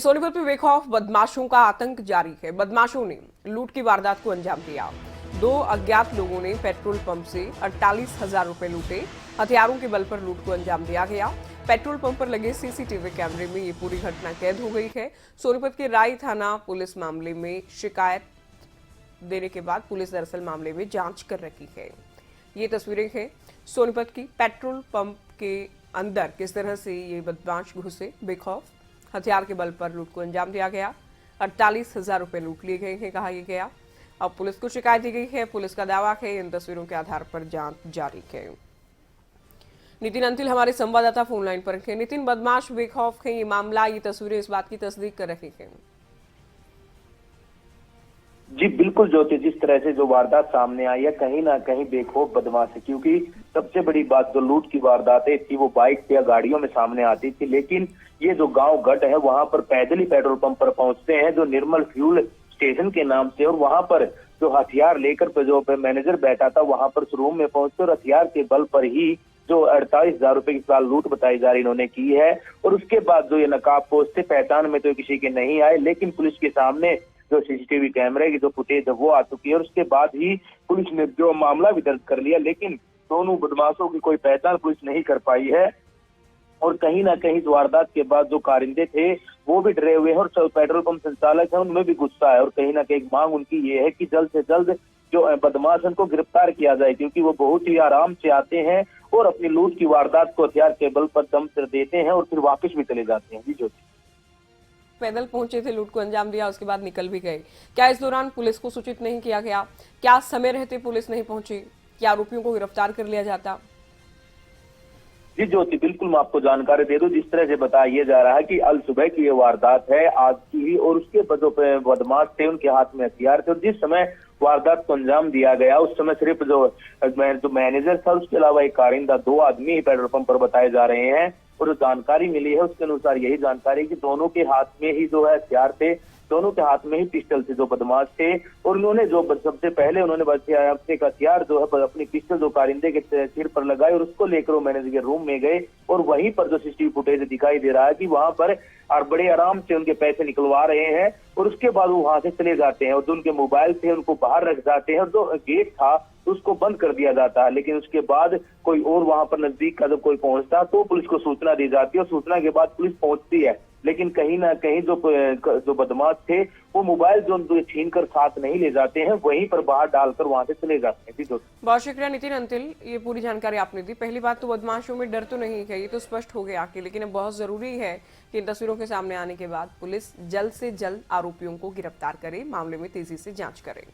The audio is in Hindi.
सोनीपत में बेखौफ बदमाशों का आतंक जारी है। बदमाशों ने लूट की वारदात को अंजाम दिया। दो अज्ञात लोगों ने पेट्रोल पंप से 48,000 रुपए लूटे। हथियारों के बल पर लूट को अंजाम दिया गया। पेट्रोल पंप पर लगे सीसीटीवी कैमरे में ये पूरी घटना कैद हो गई है। सोनीपत के राई थाना पुलिस मामले में शिकायत देने के बाद पुलिस दरअसल मामले में जांच कर रही है। ये तस्वीरें हैं सोनीपत की। पेट्रोल पंप के अंदर किस तरह से ये बदमाश घुसे बेखौफ, हथियार के बल पर लूट को अंजाम दिया गया। 48,000 रुपए लूट लिए गए हैं कहा गया। अब पुलिस को शिकायत दी गई है। पुलिस का दावा है इन तस्वीरों के आधार पर जांच जारी है। नितिन अंतिल हमारे संवाददाता फोन लाइन पर हैं। नितिन, बदमाश बेखौफ है, ये मामला, ये तस्वीरें इस बात की तस्दीक कर रही हैं। जी बिल्कुल ज्योति, जिस तरह से जो वारदात सामने आई है कहीं ना कहीं बेखौफ बदमाश है, क्योंकि सबसे बड़ी बात जो लूट की वारदातें थी वो बाइक या गाड़ियों में सामने आती थी, लेकिन ये जो गांव गट है वहां पर पैदल ही पेट्रोल पंप पर पहुंचते हैं जो निर्मल फ्यूल स्टेशन के नाम से, और वहां पर जो हथियार लेकर जो मैनेजर बैठा था वहां पर रूम में पहुंचते और हथियार के बल पर ही जो 48,000 रुपए की फिलहाल लूट बताई जा रही इन्होंने की है। और उसके बाद जो ये नकाबपोश थे, पहचान में तो किसी के नहीं आए, लेकिन पुलिस के सामने जो सीसीटीवी कैमरे की जो फुटेज है वो आ चुकी है और उसके बाद ही पुलिस ने जो मामला भी दर्ज कर लिया, लेकिन दोनों बदमाशों की कोई पहचान पुलिस नहीं कर पाई है। और कहीं ना कहीं इस वारदात के बाद जो कारिंदे थे वो भी डरे हुए हैं और पेट्रोल पंप संचालक है उनमें भी गुस्सा है। और कहीं ना कहीं मांग उनकी ये है कि जल्द से जल्द जो बदमाश उनको गिरफ्तार किया जाए, क्योंकि वो बहुत ही आराम से आते हैं और अपनी लूट की वारदात को हथियार के बल पर दम कर देते हैं और फिर वापस भी चले जाते हैं। जी ज्योति, पैदल पहुंचे थे, लूट को अंजाम दिया, उसके बाद निकल भी गए। क्या इस दौरान पुलिस को सूचित नहीं किया गया? क्या समय रहते पुलिस नहीं पहुंची? क्या आरोपियों को गिरफ्तार कर लिया जाता? जी ज्योति, बिल्कुल मैं आपको जानकारी दे दूं। जिस तरह से बताया जा रहा है कि अल सुबह की ये वारदात है आज की ही, और उसके जो बदमाश थे उनके हाथ में हथियार थे और जिस समय वारदात को अंजाम दिया गया उस समय सिर्फ जो मैनेजर था उसके अलावा एक कारिंदा, दो आदमी ही पेट्रोल पंप पर बताए जा रहे हैं। और जो जानकारी मिली है उसके अनुसार यही जानकारी कि दोनों के हाथ में ही जो है हथियार थे, दोनों के हाथ में ही पिस्टल थे जो बदमाश थे। और उन्होंने जो सबसे पहले उन्होंने अपने हथियार जो है अपनी पिस्टल जो कारिंदे के सिर पर लगाई और उसको लेकर वो मैनेजर के रूम में गए। और वहीं पर जो सीसीटीवी फुटेज दिखाई दे रहा है कि वहां पर और बड़े आराम से उनके पैसे निकलवा रहे हैं और उसके बाद वो वहां से चले जाते हैं और जो उनके मोबाइल थे उनको बाहर रख जाते हैं और जो गेट था उसको बंद कर दिया जाता है। लेकिन उसके बाद कोई और वहां पर नजदीक का जब कोई पहुंचता तो पुलिस को सूचना दी जाती है और सूचना के बाद पुलिस पहुंचती है। लेकिन कहीं ना कहीं जो बदमाश थे वो मोबाइल जो छीन कर साथ नहीं ले जाते हैं, वहीं पर बाहर डालकर वहां से चले जाते हैं। बहुत शुक्रिया नितिन अंतिल, ये पूरी जानकारी आपने दी। पहली बात तो बदमाशों में डर तो नहीं है, ये तो स्पष्ट हो गया कि, लेकिन अब बहुत जरूरी है कि इन तस्वीरों के सामने आने के बाद पुलिस जल्द से जल्द आरोपियों को गिरफ्तार करे, मामले में तेजी से जांच करे।